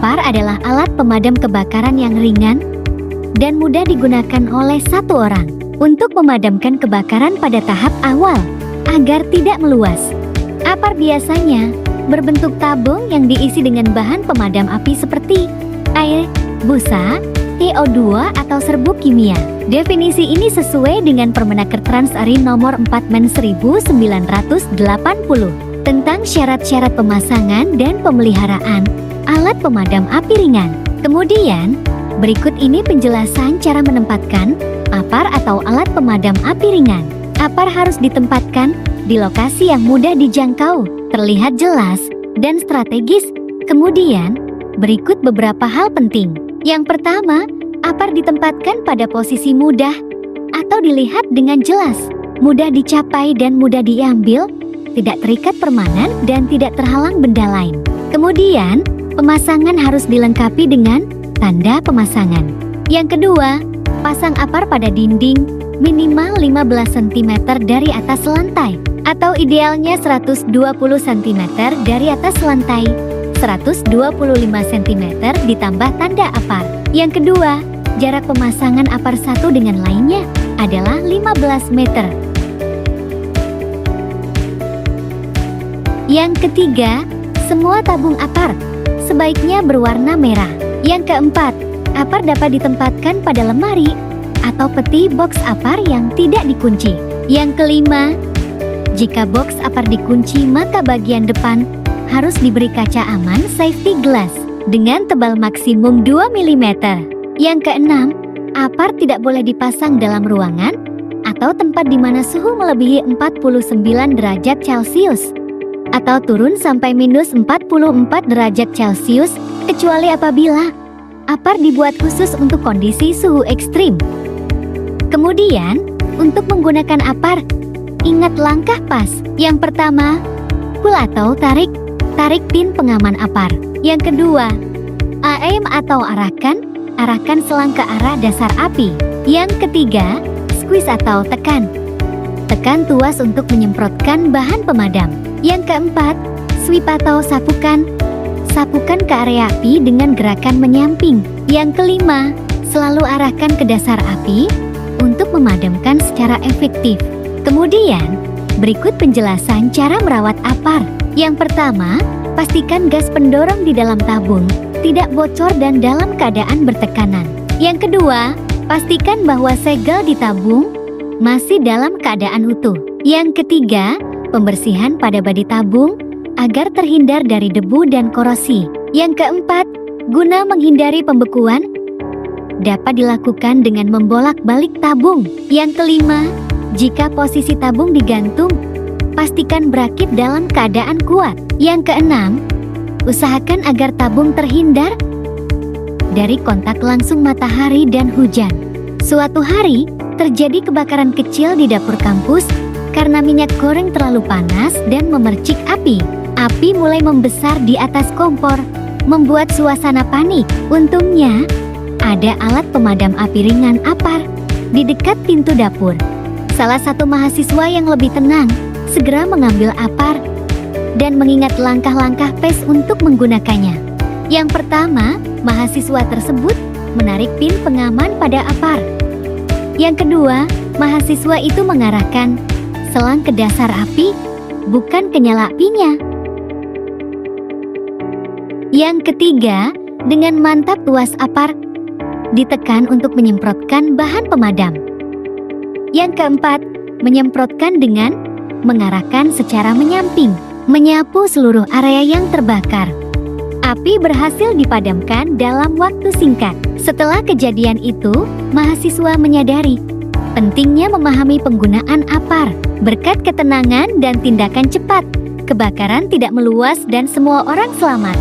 APAR adalah alat pemadam kebakaran yang ringan dan mudah digunakan oleh satu orang untuk memadamkan kebakaran pada tahap awal agar tidak meluas. APAR biasanya berbentuk tabung yang diisi dengan bahan pemadam api seperti air, busa, CO2 atau serbuk kimia. Definisi ini sesuai dengan Permenaker Trans ARI nomor 4 Men 1980 tentang syarat-syarat pemasangan dan pemeliharaan alat pemadam api ringan. Kemudian, berikut ini penjelasan cara menempatkan APAR atau alat pemadam api ringan. APAR harus ditempatkan di lokasi yang mudah dijangkau, terlihat jelas, dan strategis. Kemudian, berikut beberapa hal penting. Yang pertama, APAR ditempatkan pada posisi mudah atau dilihat dengan jelas, mudah dicapai dan mudah diambil, tidak terikat permanen dan tidak terhalang benda lain. Kemudian, pemasangan harus dilengkapi dengan tanda pemasangan. Yang kedua, pasang APAR pada dinding minimal 15 cm dari atas lantai atau idealnya 120 cm dari atas lantai, 125 cm ditambah tanda APAR. Yang kedua, jarak pemasangan APAR satu dengan lainnya adalah 15 meter. Yang ketiga, semua tabung APAR sebaiknya berwarna merah. Yang keempat, APAR dapat ditempatkan pada lemari atau peti box APAR yang tidak dikunci. Yang kelima, jika box APAR dikunci maka bagian depan harus diberi kaca aman safety glass dengan tebal maksimum 2 mm. Yang keenam, APAR tidak boleh dipasang dalam ruangan atau tempat di mana suhu melebihi 49 derajat Celcius atau turun sampai minus 44 derajat Celcius, kecuali apabila APAR dibuat khusus untuk kondisi suhu ekstrim. Kemudian, untuk menggunakan APAR, ingat langkah pas. Yang pertama, pull atau tarik pin pengaman APAR. Yang kedua, aim atau arahkan selang ke arah dasar api. Yang ketiga, squeeze atau tekan tuas untuk menyemprotkan bahan pemadam. Yang keempat, sweep atau sapukan ke area api dengan gerakan menyamping. Yang kelima, selalu arahkan ke dasar api untuk memadamkan secara efektif. Kemudian, berikut penjelasan cara merawat APAR. Yang pertama, pastikan gas pendorong di dalam tabung tidak bocor dan dalam keadaan bertekanan. Yang kedua, pastikan bahwa segel di tabung masih dalam keadaan utuh. Yang ketiga, pembersihan pada badi tabung agar terhindar dari debu dan korosi. Yang keempat, guna menghindari pembekuan, dapat dilakukan dengan membolak-balik tabung. Yang kelima, jika posisi tabung digantung, pastikan berakit dalam keadaan kuat. Yang keenam, usahakan agar tabung terhindar dari kontak langsung matahari dan hujan. Suatu hari, terjadi kebakaran kecil di dapur kampus karena minyak goreng terlalu panas dan memercik api. Api mulai membesar di atas kompor, membuat suasana panik. Untungnya, ada alat pemadam api ringan APAR di dekat pintu dapur. Salah satu mahasiswa yang lebih tenang segera mengambil APAR dan mengingat langkah-langkah PES untuk menggunakannya. Yang pertama, mahasiswa tersebut menarik pin pengaman pada APAR. Yang kedua, mahasiswa itu mengarahkan selang ke dasar api, bukan ke nyala apinya. Yang ketiga, dengan mantap tuas APAR ditekan untuk menyemprotkan bahan pemadam. Yang keempat, menyemprotkan dengan mengarahkan secara menyamping, menyapu seluruh area yang terbakar. Api berhasil dipadamkan dalam waktu singkat. Setelah kejadian itu, mahasiswa menyadari pentingnya memahami penggunaan APAR. Berkat ketenangan dan tindakan cepat, kebakaran tidak meluas dan semua orang selamat.